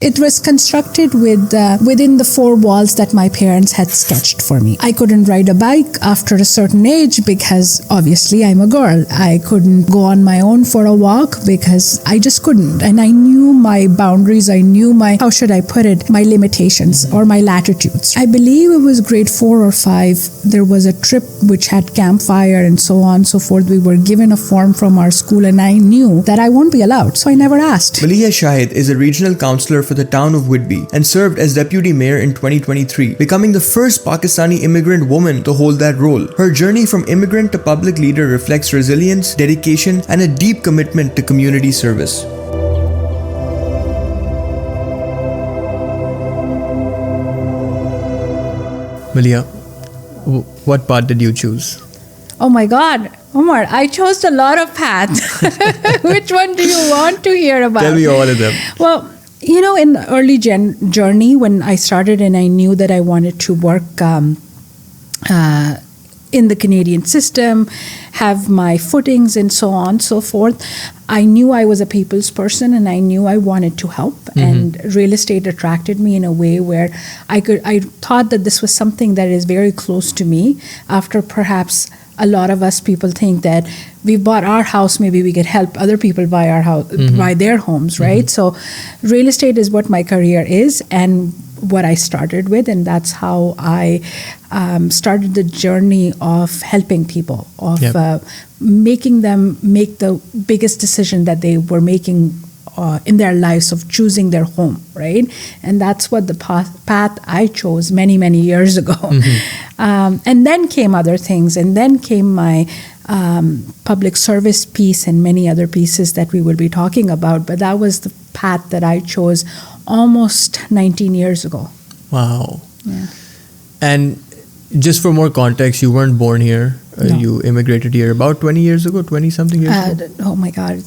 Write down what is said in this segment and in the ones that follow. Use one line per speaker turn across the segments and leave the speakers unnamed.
It was constructed within the four walls that my parents had sketched for me. I couldn't ride a bike after a certain age because obviously I'm a girl. I couldn't go on my own for a walk because I just couldn't. And I knew my boundaries. I knew my limitations or my latitudes. I believe it was grade 4 or 5. There was a trip which had campfire and so on and so forth. We were given a form from our school and I knew that I won't be allowed. So I never asked.
Maleeha Shahid is a regional councillor for the town of Whitby and served as Deputy Mayor in 2023, becoming the first Pakistani immigrant woman to hold that role. Her journey from immigrant to public leader reflects resilience, dedication, and a deep commitment to community service. Maleeha, what path did you choose?
Oh my God, Umer, I chose a lot of paths. Which one do you want to hear about?
Tell me all of them.
Well, in the early journey when I started and I knew that I wanted to work in the Canadian system, have my footings and so on and so forth, I knew I was a people's person and I knew I wanted to help. And real estate attracted me in a way where I thought that this was something that is very close to me. After perhaps a lot of us people think that we bought our house, maybe we could help other people buy our house, buy their homes, right? So real estate is what my career is and what I started with, and that's how I started the journey of helping people, of making them make the biggest decision that they were making in their lives of choosing their home, right? And that's what the path I chose many, many years ago. And then came other things, and then came my public service piece and many other pieces that we will be talking about. But that was the path that I chose almost 19 years ago.
Wow.
Yeah.
And just for more context, you weren't born here.
No.
You immigrated here about 20 years ago, 20-something years ago?
Oh my God.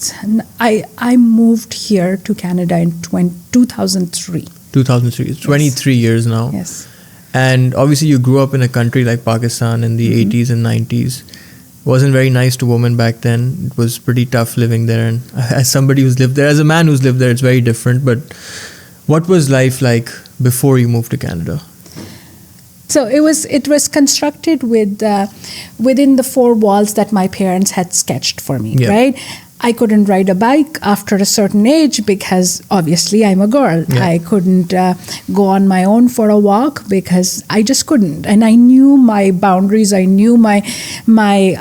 I moved here to Canada in 2003.
2003. It's 23 years now.
Yes.
And obviously you grew up in a country like Pakistan in the 80s and 90s. Wasn't very nice to women back then. It was pretty tough living there. And as somebody who's lived there, as a man who's lived there, it's very different. But what was life like before you moved to Canada?
So it was constructed within the four walls that my parents had sketched for me, right? I couldn't ride a bike after a certain age because obviously I'm a girl. I couldn't go on my own for a walk because I just couldn't. And I knew my boundaries. I knew my my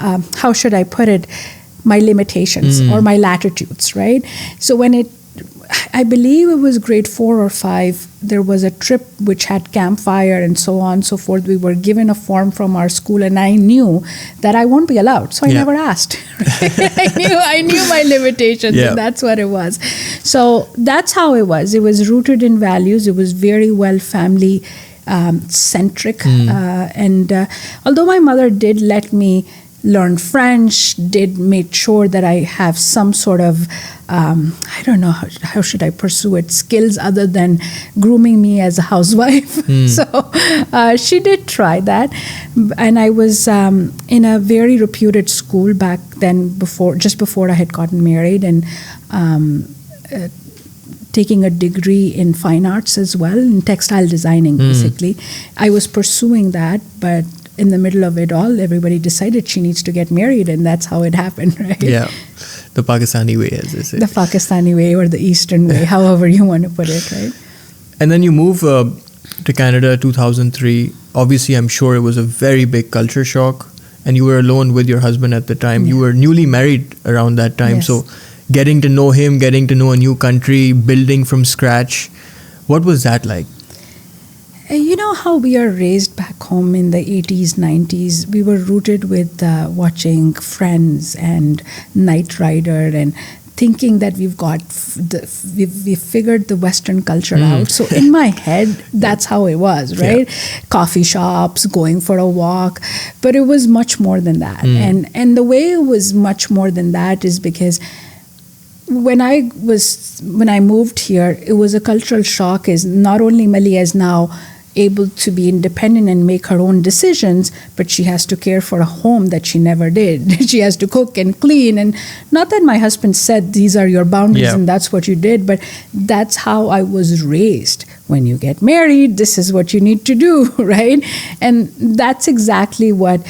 limitations or my latitudes, right? So I believe it was grade 4 or 5. There was a trip which had campfire and so on and so forth. We were given a form from our school and I knew that I won't be allowed. So I never asked. I knew my limitations and that's what it was. So that's how it was. It was rooted in values. It was very well family centric. And although my mother did let me learn French, did make sure that I have some sort of, I don't know, how should I pursue it, skills other than grooming me as a housewife. So she did try that. And I was in a very reputed school back then, just before I had gotten married, and taking a degree in fine arts as well, in textile designing, basically. I was pursuing that, but in the middle of it all, everybody decided she needs to get married, and that's how it happened, right?
Yeah, the Pakistani way, as they say.
The Pakistani way or the Eastern way, however you want to put it, right?
And then you move to Canada 2003. Obviously, I'm sure it was a very big culture shock, and you were alone with your husband at the time. You were newly married around that time, so getting to know him, getting to know a new country, building from scratch. What was that like?
You know how we are raised back home in the 80s, 90s. We were rooted with watching Friends and Knight Rider and thinking that we've figured the Western culture out. So in my head, that's how it was, right? Coffee shops, going for a walk. But it was much more than that. And the way it was much more than that is because when I moved here, it was a cultural shock. Is not only Maleeha is now able to be independent and make her own decisions, but she has to care for a home that she never did. She has to cook and clean. And not that my husband said these are your boundaries and that's what you did, but that's how I was raised. When you get married, this is what you need to do, right? And that's exactly what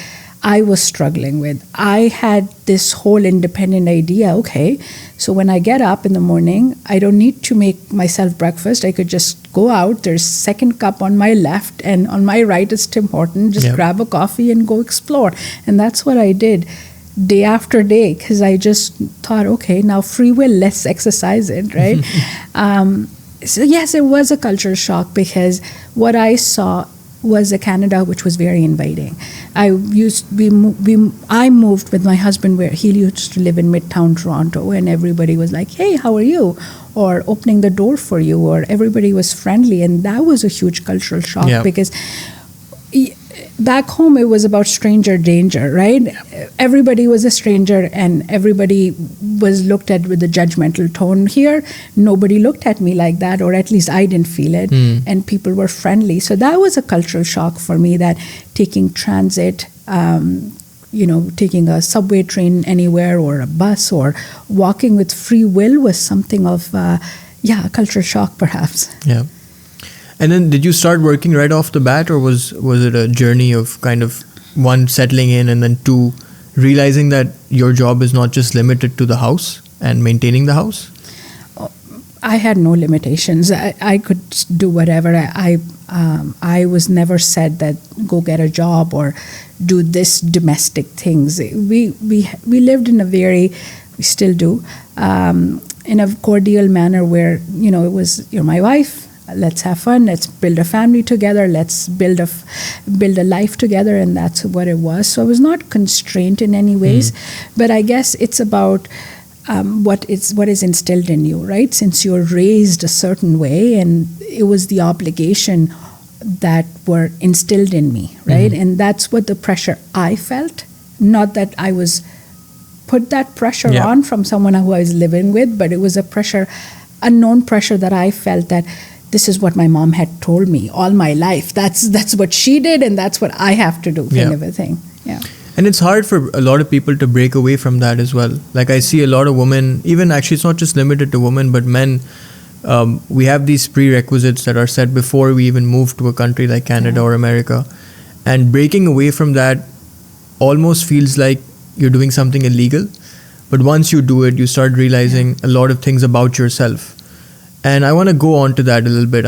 I was struggling with. I had this whole independent idea, okay, so when I get up in the morning, I don't need to make myself breakfast. I could just go out. There's second cup on my left, and on my right is Tim Horton. Just grab a coffee and go explore. And that's what I did day after day, because I just thought, okay, now free will, let's exercise it, right? So yes, it was a culture shock, because what I saw was a Canada which was very inviting. I moved with my husband where he used to live in Midtown Toronto, and everybody was like, hey, how are you? Or opening the door for you, or everybody was friendly. And that was a huge cultural shock, because back home it was about stranger danger, right? Everybody was a stranger and everybody was looked at with a judgmental tone. Here, nobody looked at me like that, or at least I didn't feel it, and people were friendly. So that was a cultural shock for me, that taking transit, taking a subway train anywhere or a bus or walking with free will was something of, a cultural shock perhaps.
Yeah. And then did you start working right off the bat, or was it a journey of kind of, one, settling in, and then two, realizing that your job is not just limited to the house and maintaining the house?
I had no limitations. I could do whatever. I was never said that go get a job or do this domestic things. We lived in we still do, in a cordial manner where, it was, you're my wife, let's have fun, let's build a family together, let's build a life together, and that's what it was. So I was not constrained in any ways, but I guess it's about what is instilled in you, right? Since you're raised a certain way, and it was the obligation that were instilled in me, right? And that's what the pressure I felt, not that I was put that pressure on from someone who I was living with, but it was a pressure, unknown pressure that I felt, that this is what my mom had told me all my life. That's what she did, and that's what I have to do, kind of a thing. Yeah.
And it's hard for a lot of people to break away from that as well. Like I see a lot of women, even actually it's not just limited to women, but men, we have these prerequisites that are set before we even move to a country like Canada or America. And breaking away from that almost feels like you're doing something illegal. But once you do it, you start realizing a lot of things about yourself. And I want to go on to that a little bit.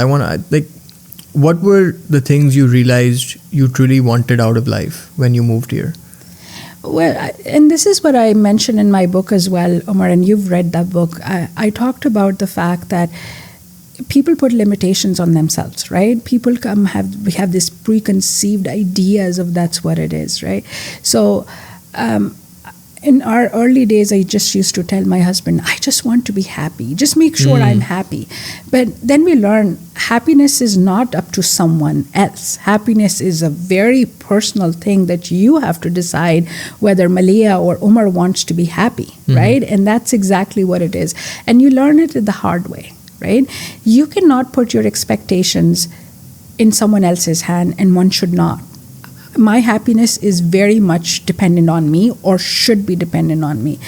What were the things you realized you truly wanted out of life when you moved here?
Well, and this is what I mentioned in my book as well, Umer, and you've read that book. I talked about the fact that people put limitations on themselves, right? People we have this preconceived ideas of that's what it is, right? So, in our early days, I just used to tell my husband, I just want to be happy. Just make sure I'm happy. But then we learn happiness is not up to someone else. Happiness is a very personal thing that you have to decide whether Maleeha or Umer wants to be happy, right? And that's exactly what it is. And you learn it the hard way, right? You cannot put your expectations in someone else's hand, and one should not. My happiness is very much dependent on me, or should be dependent on me.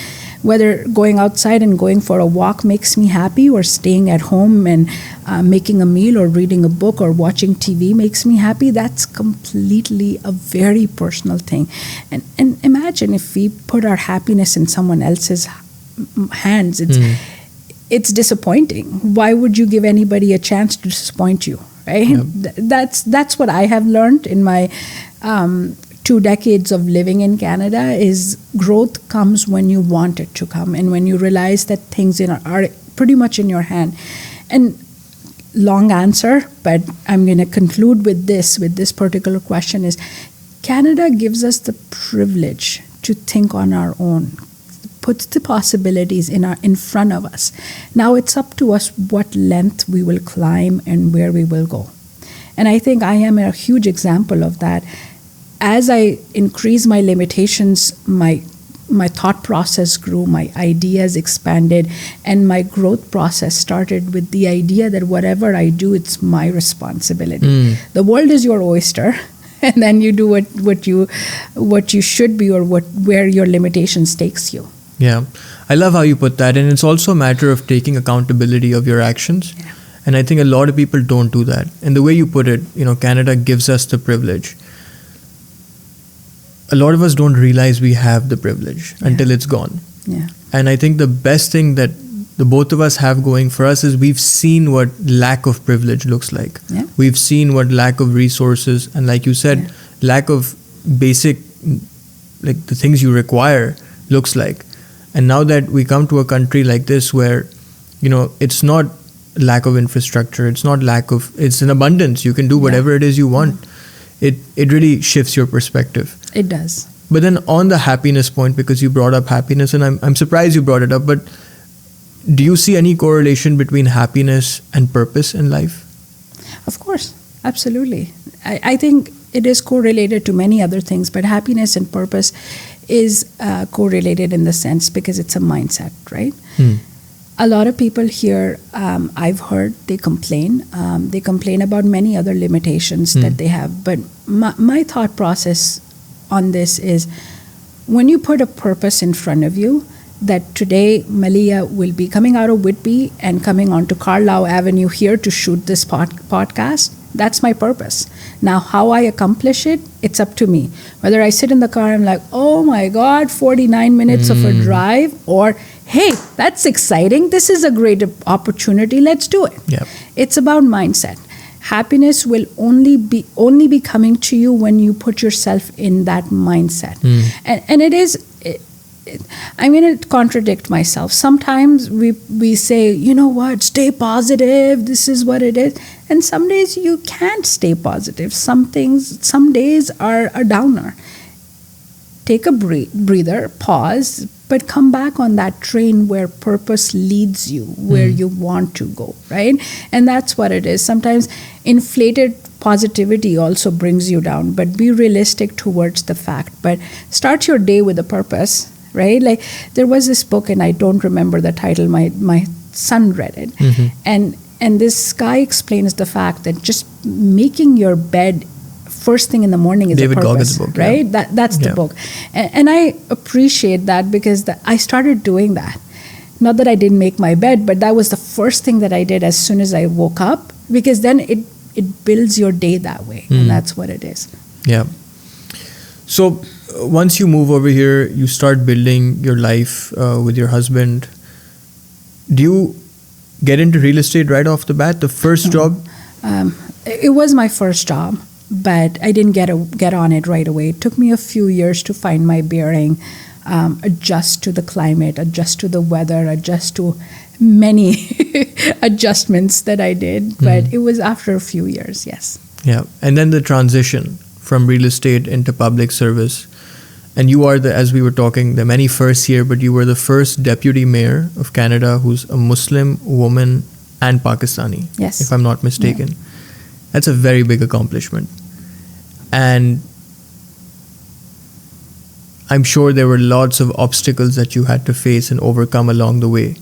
Whether going outside and going for a walk makes me happy, or staying at home and making a meal or reading a book or watching TV makes me happy, that's completely a very personal thing. And imagine if we put our happiness in someone else's hands, it's disappointing. Why would you give anybody a chance to disappoint you? Right? Yep. That's what I have learned in my 2 decades of living in Canada, is growth comes when you want it to come, and when you realize that things are pretty much in your hand. And long answer, but I'm going to conclude with this particular question is, Canada gives us the privilege to think on our own, puts the possibilities in front of us. Now it's up to us what length we will climb and where we will go. And I think I am a huge example of that. As I increase my limitations, my my thought process grew, my ideas expanded, and my growth process started with the idea that whatever I do, it's my responsibility. The world is your oyster, and then you do what you should be, or where your limitations takes you.
Yeah, I love how you put that, and it's also a matter of taking accountability of your actions.
Yeah.
And I think a lot of people don't do that. And the way you put it, Canada gives us the privilege. A lot of us don't realize we have the privilege until it's gone.
Yeah.
And I think the best thing that the both of us have going for us is we've seen what lack of privilege looks like.
Yeah.
We've seen what lack of resources and, like you said, lack of basic, like the things you require looks like. And now that we come to a country like this where, it's not lack of infrastructure, it's an abundance. You can do whatever it is you want. It really shifts your perspective.
It does.
But then on the happiness point, because you brought up happiness, and I'm surprised you brought it up, but do you see any correlation between happiness and purpose in life?
Of course, absolutely. I think it is correlated to many other things, but happiness and purpose is correlated in the sense because it's a mindset, right? A lot of people here, I've heard, they complain. They complain about many other limitations that they have. But my thought process on this is when you put a purpose in front of you, that today Maleeha will be coming out of Whitby and coming onto Carlisle Avenue here to shoot this podcast. That's my purpose. Now, how I accomplish it, it's up to me. Whether I sit in the car and I'm like, oh my God, 49 minutes of a drive, or hey, that's exciting. This is a great opportunity. Let's do it.
Yeah.
It's about mindset. Happiness will only be coming to you when you put yourself in that mindset. And it is. I'm going to contradict myself. Sometimes we say, you know what, stay positive, this is what it is. And some days you can't stay positive. Some days are a downer. Take a breather, pause, but come back on that train where purpose leads you, where you want to go, right? And that's what it is. Sometimes inflated positivity also brings you down, but be realistic towards the fact. But start your day with a purpose. Right? Like there was this book, and I don't remember the title. My son read it, and this guy explains the fact that just making your bed first thing in the morning is
David
a purpose,
Goggins' book,
right? That's the book, and I appreciate that because I started doing that. Not that I didn't make my bed, but that was the first thing that I did as soon as I woke up, because then it builds your day that way, and that's what it is.
Yeah. So once you move over here, you start building your life with your husband. Do you get into real estate right off the bat? The first job?
It was my first job, but I didn't get on it right away. It took me a few years to find my bearing, adjust to the climate, adjust to the weather, adjust to many adjustments that I did. But it was after a few years, yes.
Yeah. And then the transition from real estate into public service. And you are as we were talking, there are many firsts here, but you were the first Deputy Mayor of Canada who's a Muslim woman and Pakistani,
yes,
if I'm not mistaken. Yeah. That's a very big accomplishment. And I'm sure there were lots of obstacles that you had to face and overcome along the way.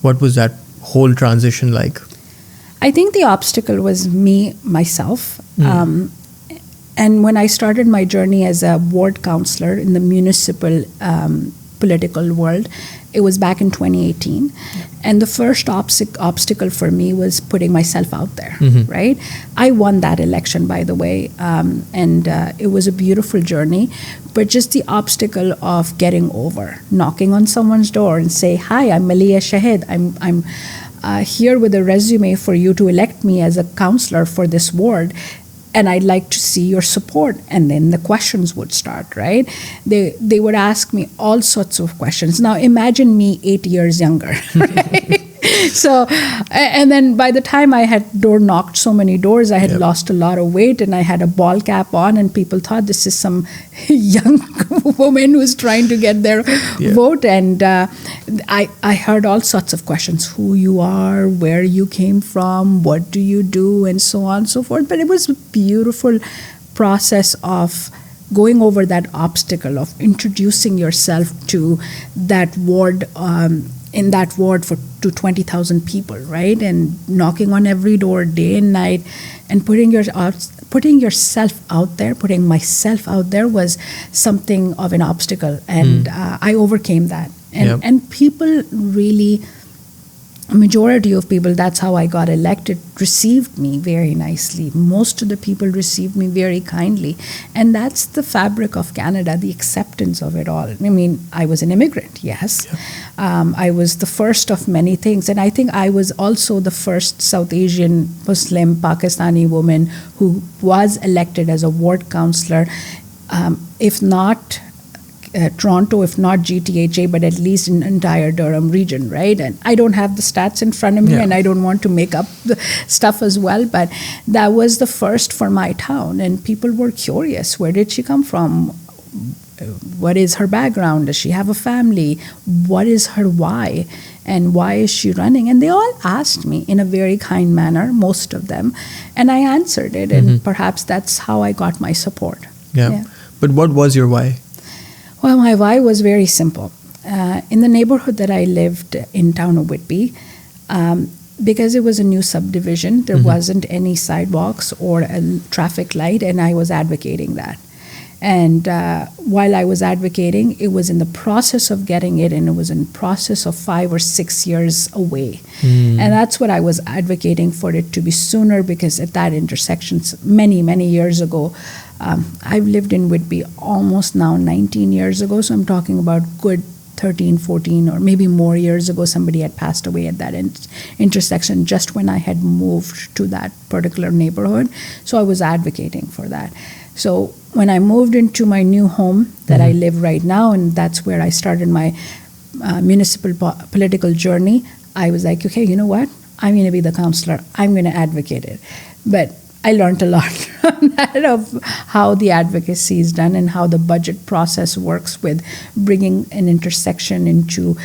What was that whole transition like?
I think the obstacle was myself. And when I started my journey as a ward councillor in the municipal political world, it was back in 2018. And the first obstacle for me was putting myself out there, right? I won that election, by the way, and it was a beautiful journey. But just the obstacle of getting over, knocking on someone's door and say, hi, I'm Maleeha Shahid. I'm here with a resume for you to elect me as a councillor for this ward. And I'd like to see your support. And then the questions would start, right? They would ask me all sorts of questions. Now imagine me 8 years younger, right? So, and then by the time I had knocked so many doors, I had lost a lot of weight and I had a ball cap on, and people thought this is some young woman who's trying to get their vote. And I heard all sorts of questions: who you are, where you came from, what do you do, and so on and so forth. But it was a beautiful process of going over that obstacle of introducing yourself to that ward, in that ward to 20,000 people, right? And knocking on every door day and night, and putting yourself out there, putting myself out there was something of an obstacle, and I overcame that. And people really, majority of people, that's how I got elected, received me very nicely. Most of the people received me very kindly. And that's the fabric of Canada, the acceptance of it all. I mean, I was an immigrant, yes. I was the first of many things. And I think I was also the first South Asian Muslim Pakistani woman who was elected as a ward councillor, if not Toronto, if not GTHA, but at least in entire Durham region, right? And I don't have the stats in front of me, and I don't want to make up the stuff as well, but that was the first for my town, and people were curious. Where did she come from? What is her background? Does she have a family? What is her why? And why is she running? And they all asked me in a very kind manner, most of them, and I answered it, and perhaps that's how I got my support.
But what was your why?
Well, my why was very simple. In the neighborhood that I lived in town of Whitby, because it was a new subdivision, there wasn't any sidewalks or a traffic light, and I was advocating that. And while I was advocating, it was in the process of getting it, and it was in process of 5 or 6 years away. And that's what I was advocating for it to be sooner, because at that intersection, many, many years ago, I've lived in Whitby almost now 19 years ago, so I'm talking about good 13, 14, or maybe more years ago, somebody had passed away at that intersection just when I had moved to that particular neighborhood. So I was advocating for that. So when I moved into my new home that I live right now, and that's where I started my municipal political journey, I was like, okay, you know what? I'm going to be the councillor. I'm going to advocate it. But I learned a lot from that, of how the advocacy is done and how the budget process works with bringing an intersection into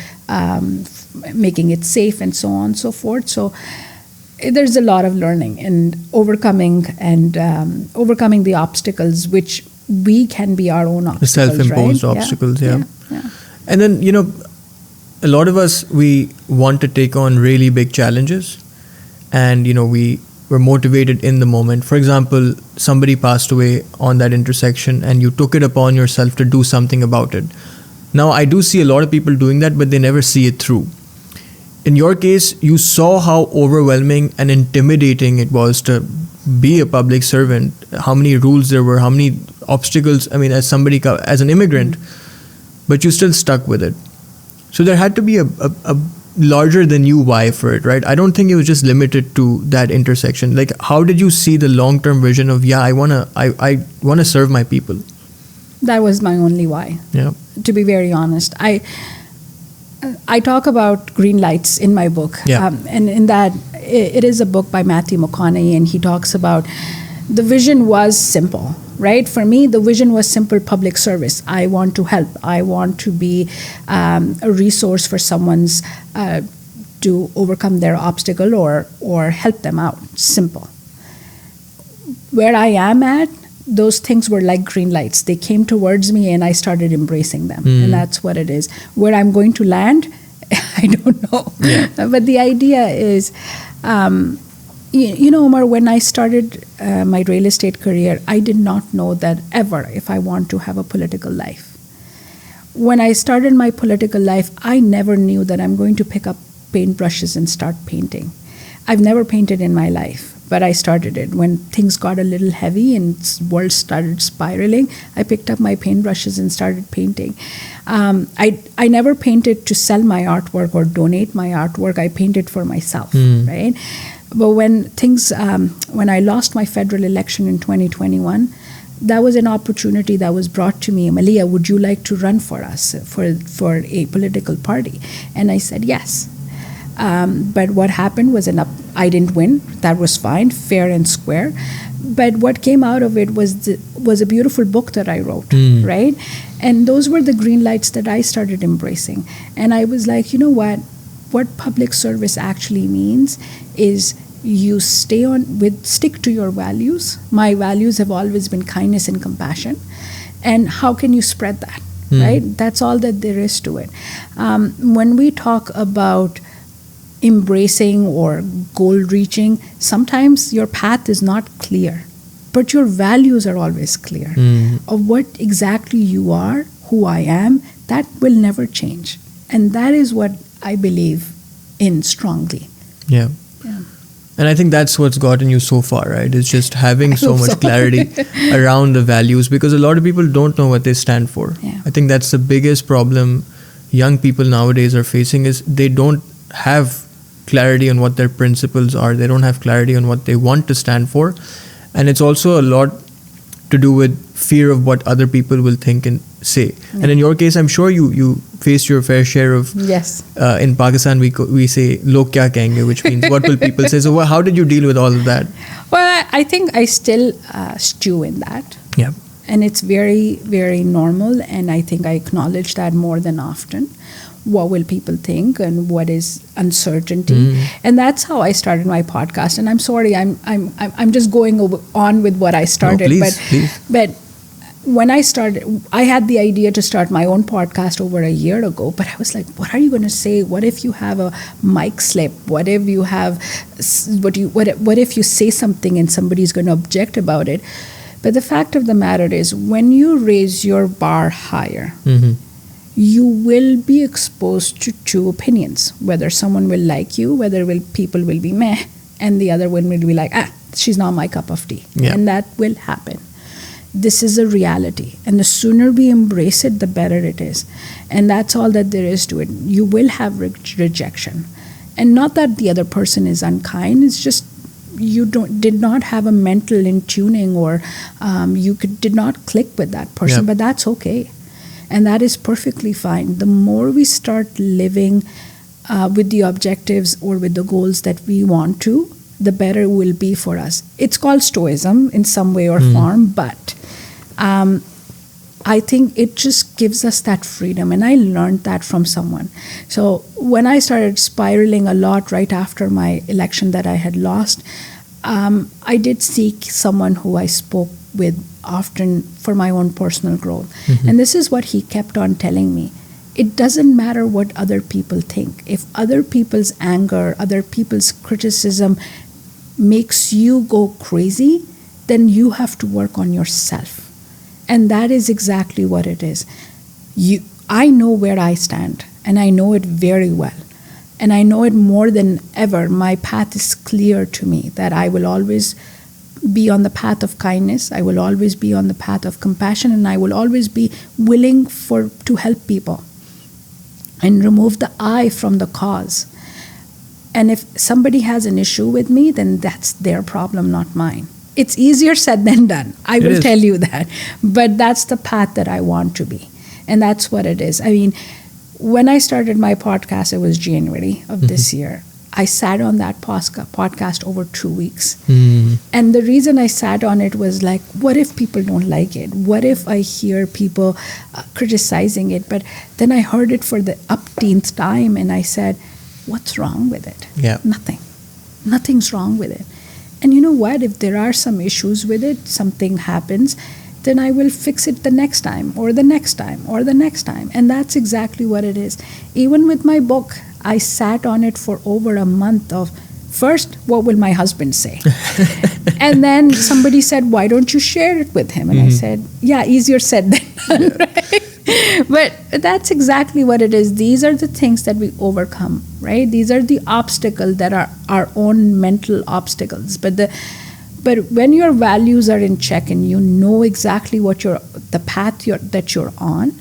making it safe and so on and so forth. So there's a lot of learning and overcoming the obstacles, which we can be our own obstacles,
the self-imposed
right?
obstacles, yeah. And then, a lot of us, we want to take on really big challenges, and, we're motivated in the moment. For example, somebody passed away on that intersection, and you took it upon yourself to do something about it. Now, I do see a lot of people doing that, but they never see it through. In your case, you saw how overwhelming and intimidating it was to be a public servant, how many rules there were, how many obstacles, as an immigrant, but you still stuck with it. So there had to be a larger than you why for it, right? I don't think it was just limited to that intersection. Like, how did you see the long-term vision of, I wanna serve my people?
That was my only why.
Yeah.
To be very honest, I talk about green lights in my book, and in that, it is a book by Matthew McConaughey, and he talks about the vision was simple, right? For me, the vision was simple: public service. I want to help. I want to be a resource for someone's to overcome their obstacle or help them out. Simple. Where I am at, those things were like green lights. They came towards me, and I started embracing them. And that's what it is. Where I'm going to land, I don't know. But the idea is, Umer, when I started my real estate career, I did not know that ever if I want to have a political life. When I started my political life, I never knew that I'm going to pick up paintbrushes and start painting. I've never painted in my life, but I started it. When things got a little heavy and world started spiraling, I picked up my paintbrushes and started painting. I never painted to sell my artwork or donate my artwork. I painted for myself, right? But when I lost my federal election in 2021, that was an opportunity that was brought to me. Maleeha, would you like to run for us, for a political party? And I said yes. But what happened was I didn't win. That was fine, fair and square. But what came out of it was a beautiful book that I wrote, right? And those were the green lights that I started embracing. And I was like, you know what? What public service actually means is you stick to your values. My values have always been kindness and compassion. And how can you spread that, right? That's all that there is to it. When we talk about embracing or goal reaching, sometimes your path is not clear, but your values are always clear of what exactly you are, who I am. That will never change. And that is what I believe in strongly.
Yeah. And I think that's what's gotten you so far, right? It's just having so much clarity around the values, because a lot of people don't know what they stand for.
Yeah.
I think that's the biggest problem young people nowadays are facing, is they don't have clarity on what their principles are. They don't have clarity on what they want to stand for. And it's also a lot to do with fear of what other people will think and say. And in your case, I'm sure you faced your fair share of,
Yes.
In Pakistan we say log kya kahenge, which means what will people say. So how did you deal with all of that?
Well, I think I still stew in that.
Yeah.
And it's very, very normal. And I think I acknowledge that more than often. What will people think and what is uncertainty? And that's how I started my podcast. And I'm sorry, I'm just going on with what I started.
No, please.
But when I started, I had the idea to start my own podcast over a year ago. But I was like, what are you going to say? What if you have a mic slip? What if you have what if you say something and somebody's going to object about it? But the fact of the matter is, when you raise your bar higher, you will be exposed to two opinions, whether someone will like you, whether people will be meh, and the other one will be like, she's not my cup of tea.
Yeah.
And that will happen. This is a reality. And the sooner we embrace it, the better it is. And that's all that there is to it. You will have rejection. And not that the other person is unkind, it's just you did not have a mental in tuning, or did not click with that person, but that's okay. And that is perfectly fine. The more we start living with the objectives or with the goals that we want to, the better it will be for us. It's called stoicism in some way or form, but I think it just gives us that freedom. And I learned that from someone. So when I started spiraling a lot right after my election that I had lost, I did seek someone who I spoke with often for my own personal growth. And this is what he kept on telling me. It doesn't matter what other people think. If other people's anger, other people's criticism makes you go crazy, then you have to work on yourself. And that is exactly what it is. I know where I stand, and I know it very well. And I know it more than ever. My path is clear to me, that I will always be on the path of kindness. I will always be on the path of compassion, and I will always be willing to help people and remove the I from the cause. And if somebody has an issue with me, then that's their problem, not mine. It's easier said than done. I will tell you that. But that's the path that I want to be. And that's what it is. I mean, when I started my podcast, it was January of this year. I sat on that podcast over 2 weeks. And the reason I sat on it was like, what if people don't like it? What if I hear people criticizing it? But then I heard it for the upteenth time, and I said, what's wrong with it?
Yeah.
Nothing. Nothing's wrong with it. And you know what? If there are some issues with it, something happens, then I will fix it the next time, or the next time, or the next time. And that's exactly what it is. Even with my book, I sat on it for over a month of, first, what will my husband say? And then somebody said, why don't you share it with him? And I said, yeah, easier said than done, right? But that's exactly what it is. These are the things that we overcome, right? These are the obstacles that are our own mental obstacles. But when your values are in check and you know exactly what the path that you're on,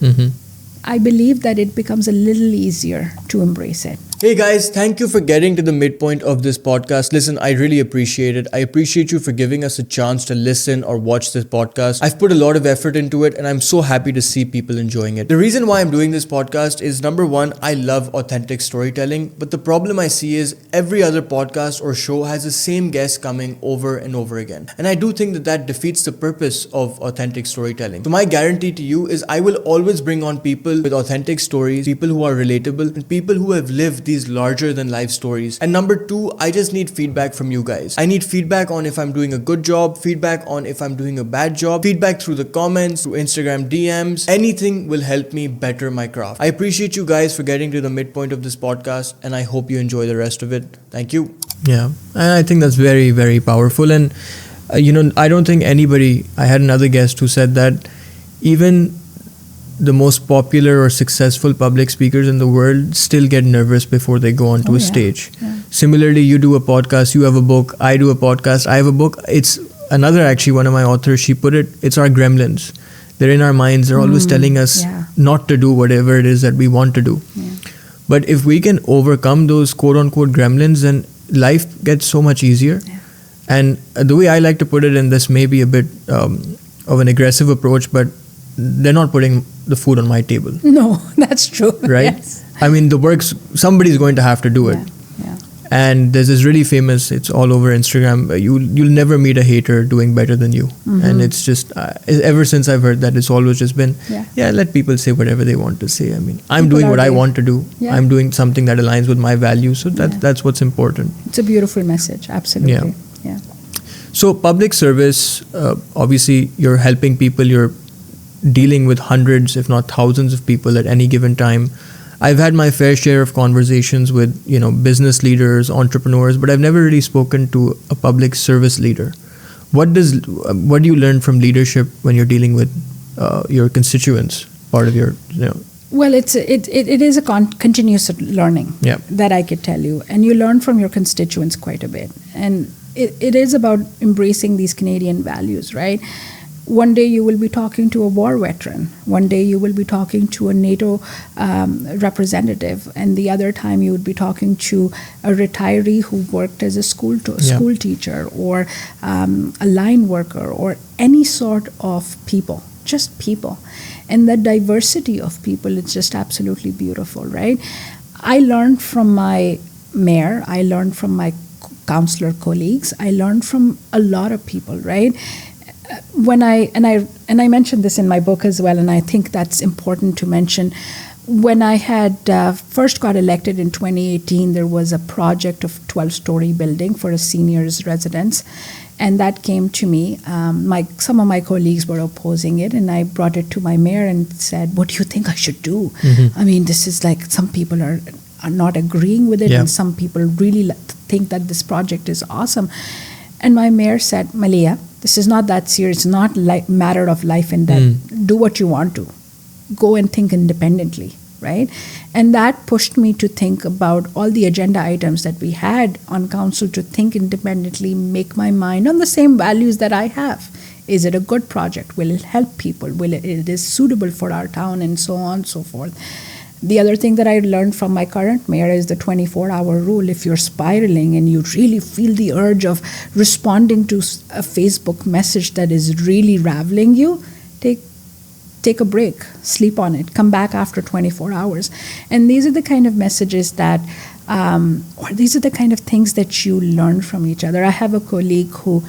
I believe that it becomes a little easier to embrace it.
Hey guys, thank you for getting to the midpoint of this podcast. Listen, I really appreciate it. I appreciate you for giving us a chance to listen or watch this podcast. I've put a lot of effort into it, and I'm so happy to see people enjoying it. The reason why I'm doing this podcast is, number one, I love authentic storytelling, but the problem I see is every other podcast or show has the same guest coming over and over again. And I do think that defeats the purpose of authentic storytelling. So my guarantee to you is I will always bring on people with authentic stories, people who are relatable, and people who have lived these larger than life stories. And number two, I just need feedback from you guys. I need feedback on if I'm doing a good job, feedback on if I'm doing a bad job, feedback through the comments, through Instagram DMs. Anything will help me better my craft. I appreciate you guys for getting to the midpoint of this podcast, and I hope you enjoy the rest of it. Thank you. Yeah, and I think that's very, very powerful. And I don't think anybody, I had another guest who said that even the most popular or successful public speakers in the world still get nervous before they go onto a stage. Yeah. Similarly, you do a podcast, you have a book, I do a podcast, I have a book. It's another, actually, one of my authors, she put it, it's our gremlins. They're in our minds. They're always telling us not to do whatever it is that we want to do. Yeah. But if we can overcome those quote unquote gremlins, then life gets so much easier. Yeah. And the way I like to put it, and this may be a bit of an aggressive approach, but they're not putting the food on my table.
No, that's true.
Right?
Yes.
I mean, the work's, somebody's going to have to do it.
Yeah.
And there's this really famous, it's all over Instagram, you'll never meet a hater doing better than you. Mm-hmm. And it's just, ever since I've heard that, it's always just been, let people say whatever they want to say. I mean, I'm doing what I want to do. Yeah. I'm doing something that aligns with my values. So that's what's important.
It's a beautiful message. Absolutely. Yeah.
So public service, obviously you're helping people, you're dealing with hundreds, if not thousands of people at any given time. I've had my fair share of conversations with, business leaders, entrepreneurs, but I've never really spoken to a public service leader. What do you learn from leadership when you're dealing with your constituents, part of your,
Well, it is a continuous learning that I could tell you. And you learn from your constituents quite a bit. And it is about embracing these Canadian values, right? One day you will be talking to a war veteran. One day you will be talking to a NATO representative. And the other time you would be talking to a retiree who worked as a school teacher or a line worker or any sort of people, just people. And the diversity of people is just absolutely beautiful, right? I learned from my mayor. I learned from my councillor colleagues. I learned from a lot of people, right? When I mentioned this in my book as well, and I think that's important to mention. When I had first got elected in 2018, there was a project of 12-story building for a seniors residence, and that came to me. Some of my colleagues were opposing it, and I brought it to my mayor and said, "What do you think I should do?" Mm-hmm. I mean, this is like some people are not agreeing with it, and some people really think that this project is awesome. And my mayor said, "Maleeha, this is not that serious. It's not like matter of life and death. Do what you want to. Go and think independently," right? And that pushed me to think about all the agenda items that we had on council, to think independently, make my mind on the same values that I have. Is it a good project? Will it help people? Will it is suitable for our town, and so on and so forth. The other thing that I learned from my current mayor is the 24-hour rule. If you're spiraling and you really feel the urge of responding to a Facebook message that is really raveling you, take a break, sleep on it, come back after 24 hours. And these are the kind of messages that, or these are the kind of things that you learn from each other. I have a colleague who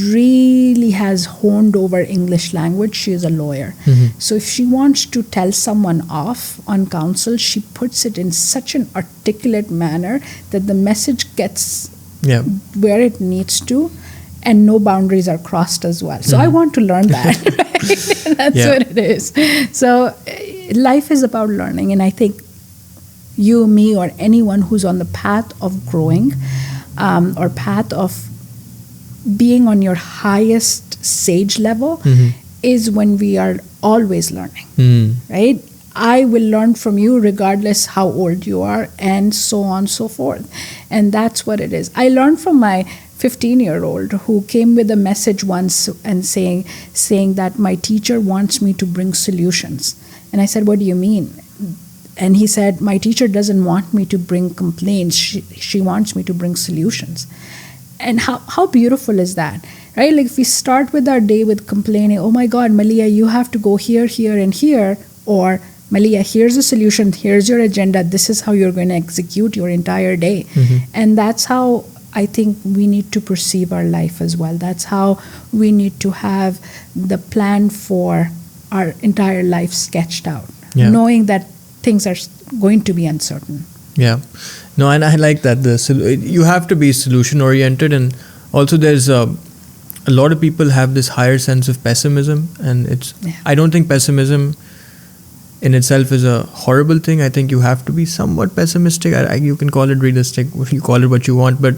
really has honed over English language. She is a lawyer. Mm-hmm. So if she wants to tell someone off on council, she puts it in such an articulate manner that the message gets where it needs to, and no boundaries are crossed as well. So I want to learn that. Right? That's what it is. So life is about learning, and I think you, me, or anyone who's on the path of growing or path of being on your highest sage level is when we are always learning, right? I will learn from you regardless how old you are, and so on and so forth. And that's what it is. I learned from my 15-year-old who came with a message once and saying that my teacher wants me to bring solutions. And I said, "What do you mean?" And he said, "My teacher doesn't want me to bring complaints. She wants me to bring solutions." And how beautiful is that, right? Like if we start with our day with complaining, "Oh my God, Maleeha, you have to go here, here, and here," or "Maleeha, here's a solution, here's your agenda, this is how you're going to execute your entire day." And that's how I think we need to perceive our life as well. That's how we need to have the plan for our entire life sketched out, knowing that things are going to be uncertain.
Yeah. No, and I like that. You have to be solution oriented, and also there's a lot of people have this higher sense of pessimism, and I don't think pessimism in itself is a horrible thing. I think you have to be somewhat pessimistic. You can call it realistic, you call it what you want, but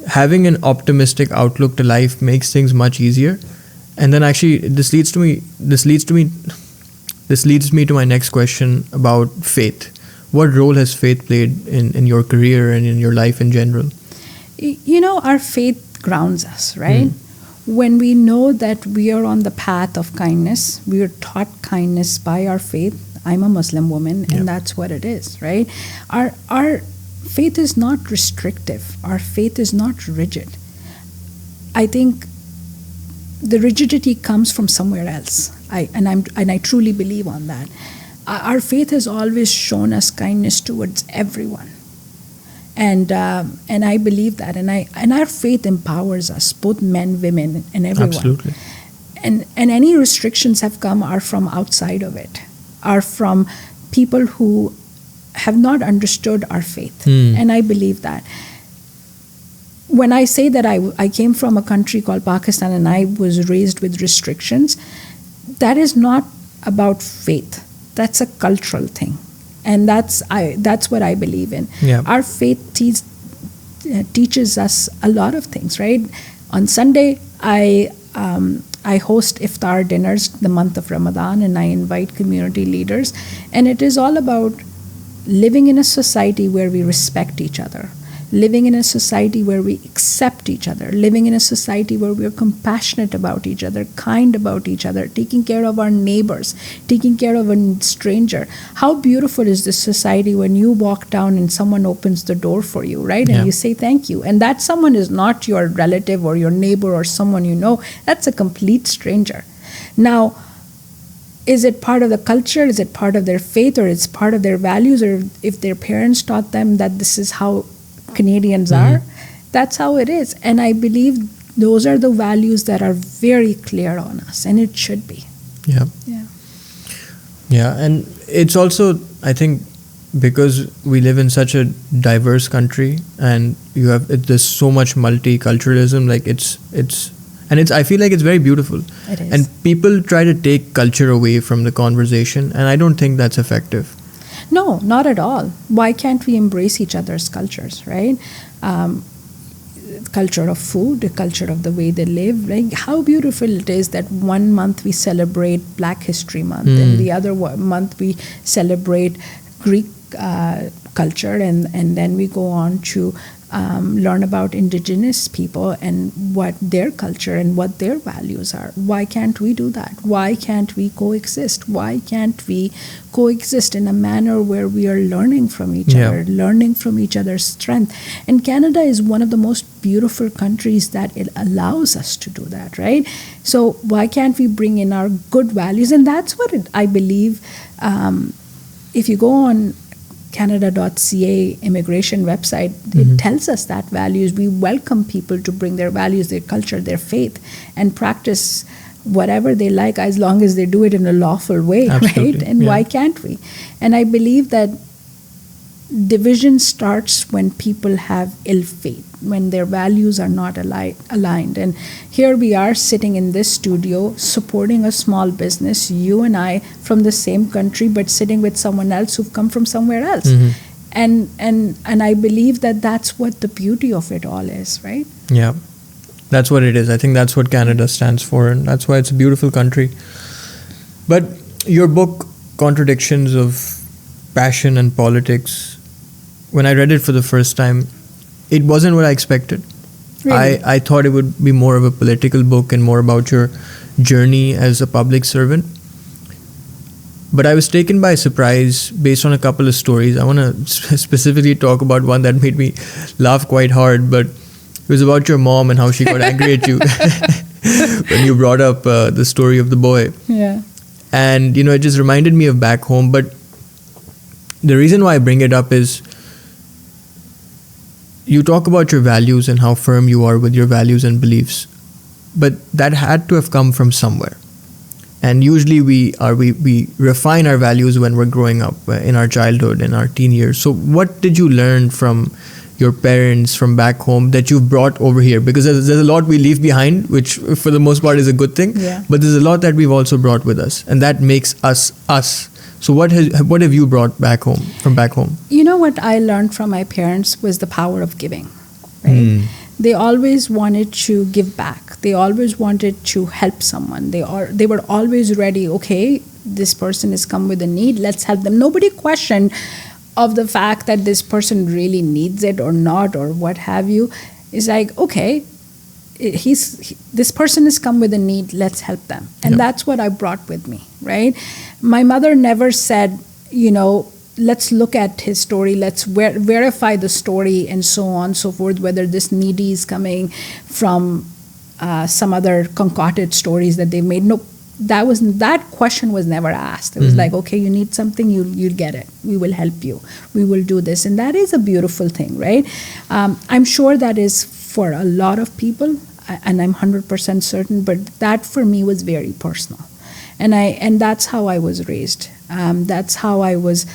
having an optimistic outlook to life makes things much easier. And then actually this leads me to my next question about faith. What role has faith played in your career and in your life in general?
Our faith grounds us, right? When we know that we are on the path of kindness, we are taught kindness by our faith. I'm a Muslim woman, and that's what it is, right? Our faith is not restrictive. Our faith is not rigid. I think the rigidity comes from somewhere else. I truly believe on that. Our faith has always shown us kindness towards everyone, and I believe that, and our faith empowers us, both men, women, and everyone.
Absolutely.
And any restrictions have come are from outside of it, are from people who have not understood our faith, and I believe that. When I say that I came from a country called Pakistan and I was raised with restrictions, that is not about faith. That's a cultural thing, and that's what I believe in.
Yeah.
Our faith teaches us a lot of things, right? On Sunday, I host iftar dinners the month of Ramadan, and I invite community leaders, and it is all about living in a society where we respect each other, living in a society where we accept each other, living in a society where we are compassionate about each other, kind about each other, taking care of our neighbors, taking care of a stranger. How beautiful is this society when you walk down and someone opens the door for you, right? And you say thank you. And that someone is not your relative or your neighbor or someone you know. That's a complete stranger. Now, is it part of the culture? Is it part of their faith, or it's part of their values, or if their parents taught them that this is how Canadians are? That's how it is. And I believe those are the values that are very clear on us, and it should be.
Yeah, and it's also, I think, because we live in such a diverse country, and there's so much multiculturalism, like I feel like it's very beautiful.
It is.
And people try to take culture away from the conversation, and I don't think that's effective.
No, not at all. Why can't we embrace each other's cultures, right? Culture of food, the culture of the way they live. Like how beautiful it is that 1 month we celebrate Black History Month, and the other month we celebrate Greek culture, and then we go on to learn about indigenous people and what their culture and what their values are. Why can't we do that? Why can't we coexist? Why can't we coexist in a manner where we are learning from each other, learning from each other's strength? And Canada is one of the most beautiful countries that it allows us to do that, right? So why can't we bring in our good values? And that's what I believe. If you go on Canada.ca immigration website, it tells us that values. We welcome people to bring their values, their culture, their faith, and practice whatever they like, as long as they do it in a lawful way, right? And why can't we? And I believe that division starts when people have ill faith, when their values are not aligned. And here we are sitting in this studio supporting a small business, you and I from the same country, but sitting with someone else who've come from somewhere else. And I believe that that's what the beauty of it all is, right?
Yeah, that's what it is. I think that's what Canada stands for, and that's why it's a beautiful country. But your book, Contradictions of Passion and Politics, when I read it for the first time, it wasn't what I expected. Really? I thought it would be more of a political book and more about your journey as a public servant. But I was taken by surprise based on a couple of stories. I want to specifically talk about one that made me laugh quite hard, but it was about your mom and how she got angry at you when you brought up the story of the boy.
Yeah.
And, it just reminded me of back home. But the reason why I bring it up is you talk about your values and how firm you are with your values and beliefs, but that had to have come from somewhere. And usually we refine our values when we're growing up, in our childhood, in our teen years. So what did you learn from your parents from back home that you've brought over here? Because there's a lot we leave behind, which for the most part is a good thing.
Yeah.
But there's a lot that we've also brought with us, and that makes us us. So what have you brought back home, from back home?
You know what I learned from my parents was the power of giving, right? They always wanted to give back. They always wanted to help someone. They were always ready. Okay, this person has come with a need. Let's help them. Nobody questioned of the fact that this person really needs it or not or what have you. It's like, okay, this person has come with a need. Let's help them, and that's what I brought with me, right? My mother never said, let's look at his story, let's verify the story and so on and so forth, whether this needy is coming from some other concocted stories that they made. No, that question was never asked. It was like, okay, you need something, you'll get it. We will help you. We will do this. And that is a beautiful thing, right? I'm sure that is for a lot of people, and I'm 100% certain, but that for me was very personal. And that's how I was raised. That's how I was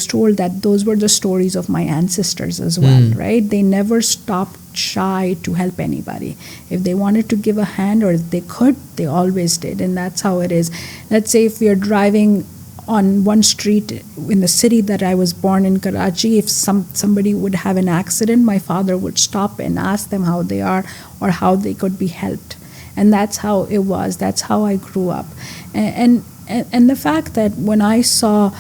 told that those were the stories of my ancestors as well, right? They never stopped shy to help anybody. If they wanted to give a hand or if they could, they always did. And that's how it is. Let's say if we are driving on one street in the city that I was born in, Karachi, if somebody would have an accident, my father would stop and ask them how they are or how they could be helped. And that's how it was. That's how I grew up. And the fact that when I saw,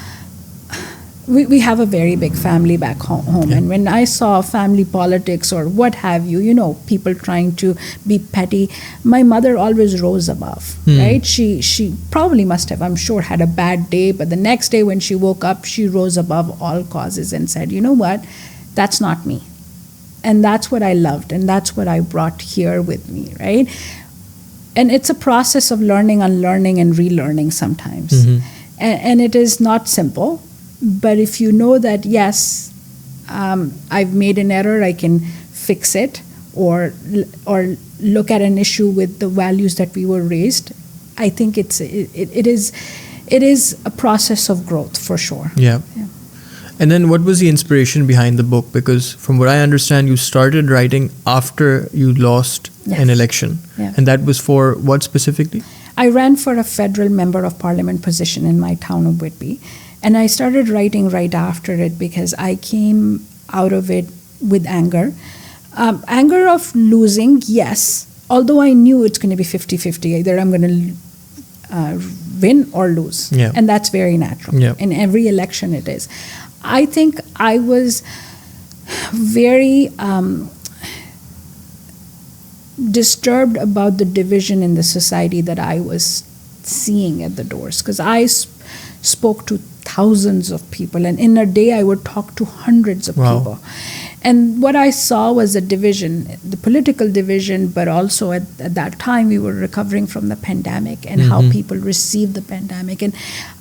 we have a very big family back home, and when I saw family politics or what have you, people trying to be petty, my mother always rose above, right? She probably must have, I'm sure, had a bad day, but the next day when she woke up, she rose above all causes and said, you know what, that's not me. And that's what I loved, and that's what I brought here with me, right? And it's a process of learning, unlearning, and relearning sometimes. And it is not simple. But if you know that, yes, I've made an error, I can fix it, or look at an issue with the values that we were raised, I think it is a process of growth for sure.
Yeah. And then what was the inspiration behind the book? Because from what I understand, you started writing after you lost an election. And that was for what specifically?
I ran for a federal member of parliament position in my town of Whitby. And I started writing right after it because I came out of it with anger. Anger of losing, yes, although I knew it's going to be 50-50. Either I'm going to win or lose. And that's very natural. In every election it is. I think I was very disturbed about the division in the society that I was seeing at the doors, because I spoke to thousands of people, and in a day I would talk to hundreds of people. And what I saw was a division, the political division, but also at that time we were recovering from the pandemic and how people received the pandemic, and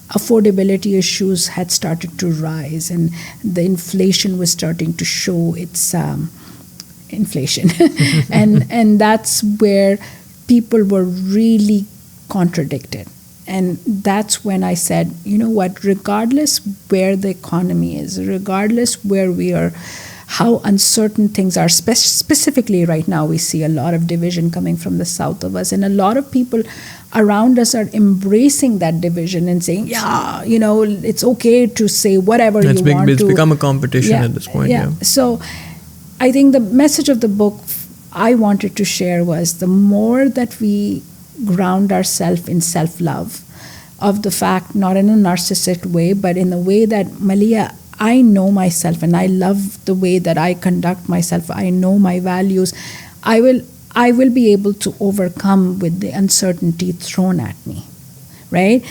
affordability issues had started to rise, and the inflation was starting to show its inflation. and that's where people were really contradicted. And that's when I said, you know what, regardless where the economy is, regardless where we are, how uncertain things are, specifically right now we see a lot of division coming from the south of us, and a lot of people around us are embracing that division and saying, it's okay to say whatever you want to.
It's become a competition at this point.
So I think the message of the book I wanted to share was, the more that we ground ourselves in self-love, of the fact, not in a narcissistic way, but in the way that, Maleeha, I know myself and I love the way that I conduct myself. I know my values. I will be able to overcome with the uncertainty thrown at me, right?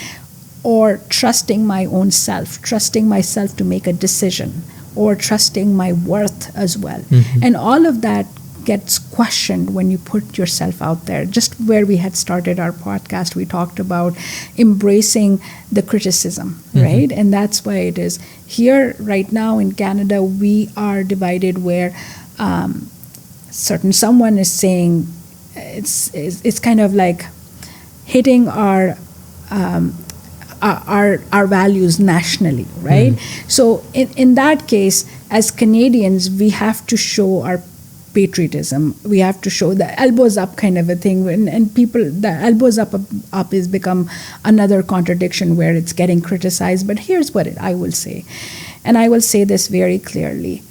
Or trusting my own self, trusting myself to make a decision, or trusting my worth as well. And all of that gets questioned when you put yourself out there. Just where we had started our podcast, we talked about embracing the criticism, right? And that's why it is. Here, right now in Canada, we are divided where someone is saying, it's kind of like hitting our our values nationally, right? So in that case, as Canadians, we have to show our patriotism. We have to show the elbows up kind of a thing, and people, the elbows up is become another contradiction where it's getting criticized. But here's what I will say, and I will say this very clearly.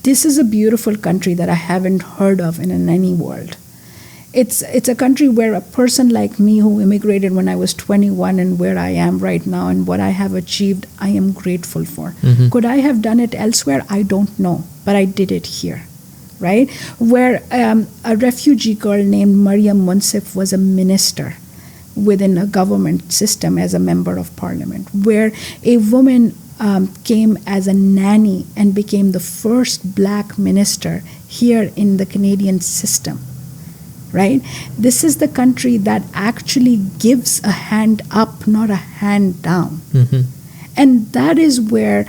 This is a beautiful country that I haven't heard of in any world. It's a country where a person like me who immigrated when I was 21 and where I am right now and what I have achieved, I am grateful for. Could I have done it elsewhere? I don't know, but I did it here, right? Where a refugee girl named Mariam Munsif was a minister within a government system as a member of parliament, where a woman came as a nanny and became the first black minister here in the Canadian system. Right? This is the country that actually gives a hand up, not a hand down. And that is where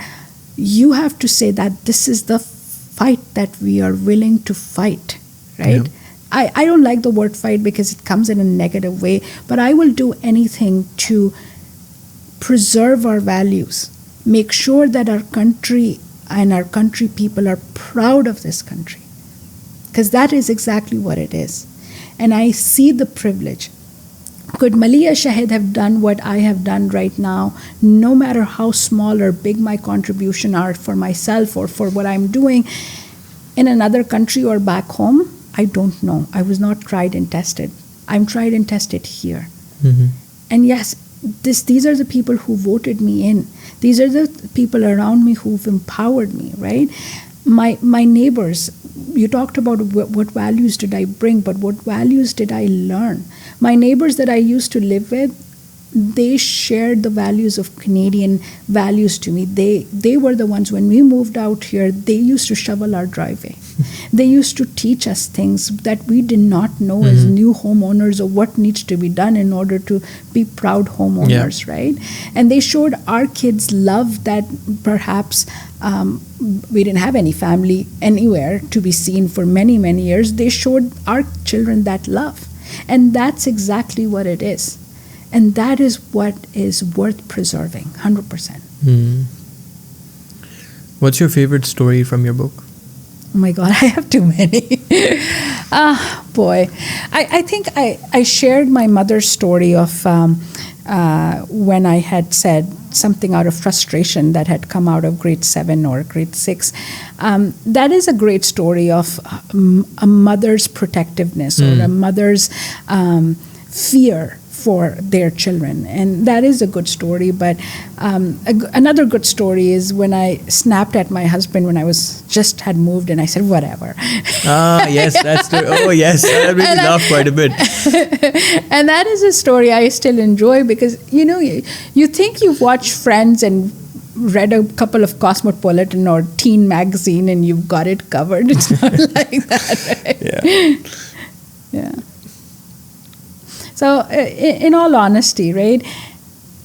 you have to say that this is the fight that we are willing to fight, right? Yeah. I don't like the word fight because it comes in a negative way, but I will do anything to preserve our values, make sure that our country and our country people are proud of this country, because that is exactly what it is. And I see the privilege. Could Maleeha Shahid have done what I have done right now, no matter how small or big my contribution are for myself or for what I'm doing in another country or back home? I don't know. I was not tried and tested. I'm tried and tested here. And yes, these are the people who voted me in. These are the people around me who've empowered me, right? My neighbors, you talked about what values did I bring, but what values did I learn? My neighbors that I used to live with, they shared the values of Canadian values to me. They were the ones, when we moved out here, they used to shovel our driveway. They used to teach us things that we did not know as new homeowners, or what needs to be done in order to be proud homeowners, right? And they showed our kids love that perhaps we didn't have any family anywhere to be seen for many, many years. They showed our children that love. And that's exactly what it is. And that is what is worth preserving, 100%.
What's your favorite story from your book?
Oh my God, I have too many. Boy. I think I shared my mother's story of when I had said something out of frustration that had come out of grade 7 or grade 6. That is a great story of a mother's protectiveness or a mother's fear for their children, and that is a good story. But another good story is when I snapped at my husband when I had moved, and I said, whatever.
Yes, that's the, oh yes, I really laughed quite a bit.
And that is a story I still enjoy, because you think you've watched Friends and read a couple of Cosmopolitan or Teen magazine and you've got it covered. It's not like that, right? Yeah. So in all honesty, right,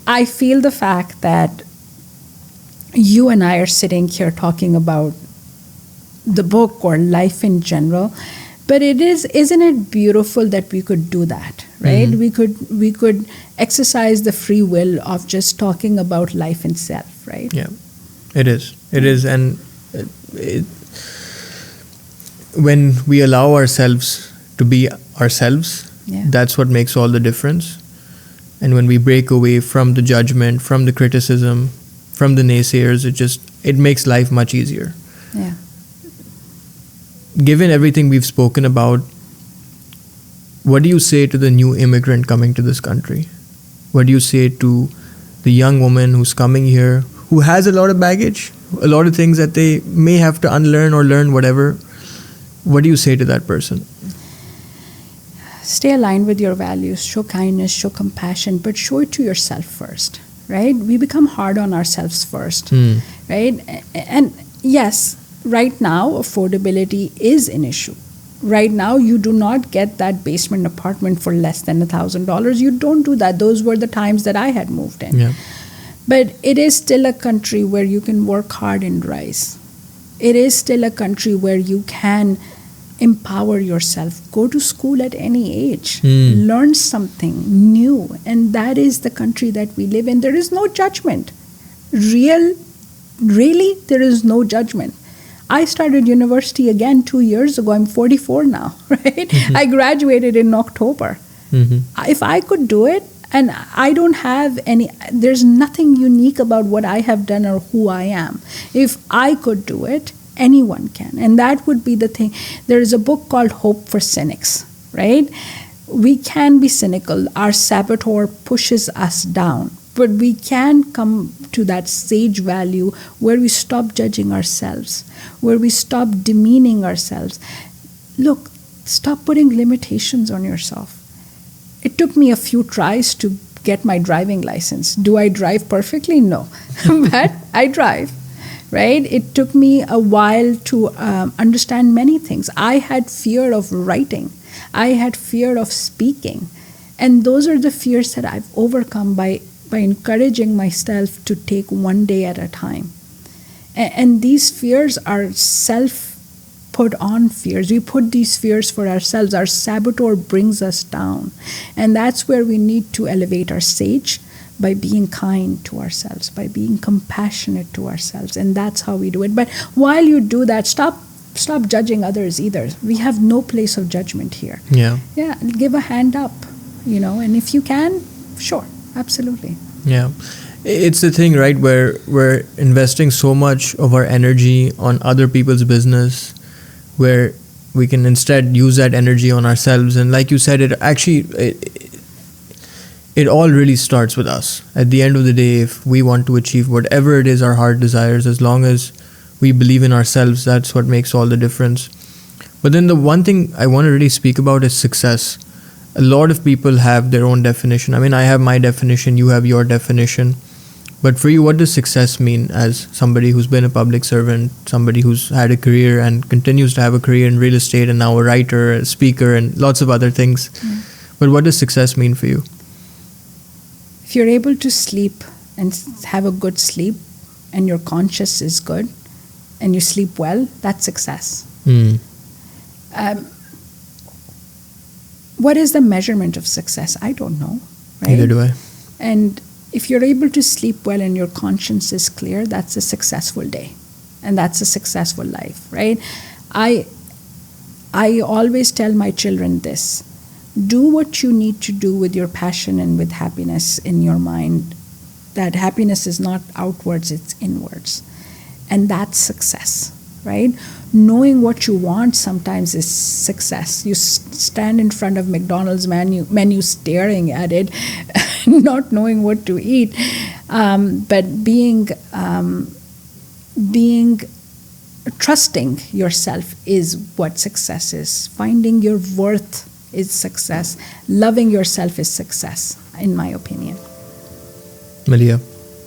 I feel the fact that you and I are sitting here talking about the book or life in general, but isn't it beautiful that we could do that, right? We could exercise the free will of just talking about life itself, right?
Yeah, it is. It is, and when we allow ourselves to be ourselves, that's what makes all the difference. And when we break away from the judgment, from the criticism, from the naysayers, it makes life much easier.
Yeah.
Given everything we've spoken about, what do you say to the new immigrant coming to this country? What do you say to the young woman who's coming here, who has a lot of baggage, a lot of things that they may have to unlearn or learn, whatever? What do you say to that person?
Stay aligned with your values, show kindness, show compassion, but show it to yourself first, right? We become hard on ourselves first, right? And yes, right now, affordability is an issue. Right now, you do not get that basement apartment for less than $1,000. You don't do that. Those were the times that I had moved in.
Yeah.
But it is still a country where you can work hard and rise. It is still a country where you can empower yourself. Go to school at any age. Learn something new. And that is the country that we live in. There is no judgment. Really, there is no judgment. I started university again 2 years ago. I'm 44 now, right? I graduated in October. If I could do it, and I don't have there's nothing unique about what I have done or who I am. If I could do it, anyone can. And that would be the thing. There is a book called Hope for Cynics, right? We can be cynical. Our saboteur pushes us down. But we can come to that sage value where we stop judging ourselves, where we stop demeaning ourselves. Look, stop putting limitations on yourself. It took me a few tries to get my driving license. Do I drive perfectly? No. But I drive, right? It took me a while to understand many things. I had fear of writing. I had fear of speaking. And those are the fears that I've overcome by encouraging myself to take one day at a time. And these fears are self-put on fears. We put these fears for ourselves. Our saboteur brings us down. And that's where we need to elevate our sage, by being kind to ourselves, by being compassionate to ourselves. And that's how we do it. But while you do that, stop judging others either. We have no place of judgment here.
Yeah,
give a hand up, and if you can, sure. Absolutely.
Yeah. It's the thing, right, where we're investing so much of our energy on other people's business, where we can instead use that energy on ourselves. And like you said, it all really starts with us. At the end of the day, if we want to achieve whatever it is our heart desires, as long as we believe in ourselves, that's what makes all the difference. But then the one thing I want to really speak about is success. A lot of people have their own definition. I mean, I have my definition, you have your definition. But for you, what does success mean as somebody who's been a public servant, somebody who's had a career and continues to have a career in real estate, and now a writer, a speaker, and lots of other things? But what does success mean for you?
If you're able to sleep and have a good sleep, and your conscience is good, and you sleep well, that's success. What is the measurement of success? I don't know. Right?
Neither do I.
And if you're able to sleep well and your conscience is clear, that's a successful day. And that's a successful life, right? I always tell my children this. Do what you need to do with your passion and with happiness in your mind. That happiness is not outwards, it's inwards. And that's success, right? Knowing what you want sometimes is success. You stand in front of McDonald's menu staring at it, not knowing what to eat, but being trusting yourself is what success is. Finding your worth is success. Loving yourself is success, in my opinion.
Maleeha,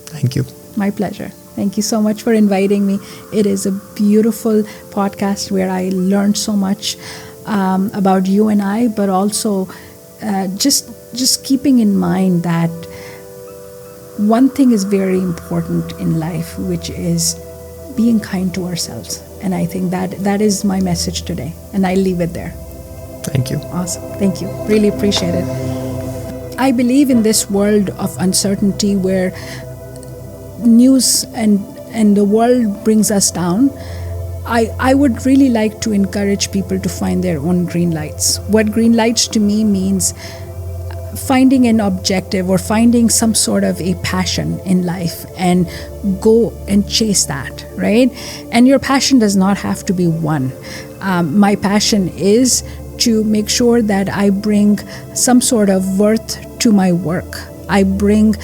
thank you.
My pleasure. Thank you so much for inviting me. It is a beautiful podcast where I learned so much about you and I, but also just keeping in mind that one thing is very important in life, which is being kind to ourselves. And I think that is my message today. And I leave it there.
Thank you.
Awesome. Thank you. Really appreciate it. I believe in this world of uncertainty where news and the world brings us down. I would really like to encourage people to find their own green lights. What green lights to me means finding an objective or finding some sort of a passion in life and go and chase that, right? And your passion does not have to be one. My passion is to make sure that I bring some sort of worth to my work. I bring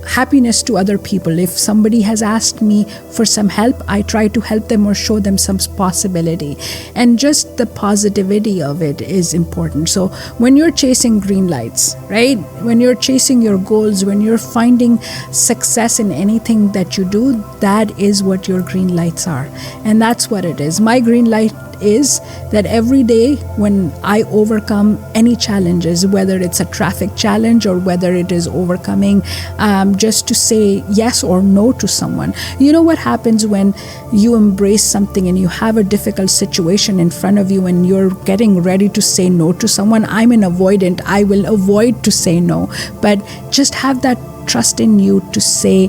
happiness to other people. If somebody has asked me for some help, I try to help them or show them some possibility. And just the positivity of it is important. So when you're chasing green lights, right? When you're chasing your goals, when you're finding success in anything that you do, that is what your green lights are. And that's what it is. My green light is that every day when I overcome any challenges, whether it's a traffic challenge or whether it is overcoming just to say yes or no to someone. You know what happens when you embrace something and you have a difficult situation in front of you and you're getting ready to say no to someone? I'm an avoidant. I will avoid to say no. But just have that trust in you to say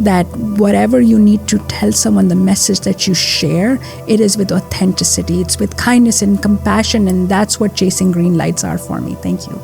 that whatever you need to tell someone, the message that you share, it is with authenticity, it's with kindness and compassion, and that's what chasing green lights are for me. Thank you.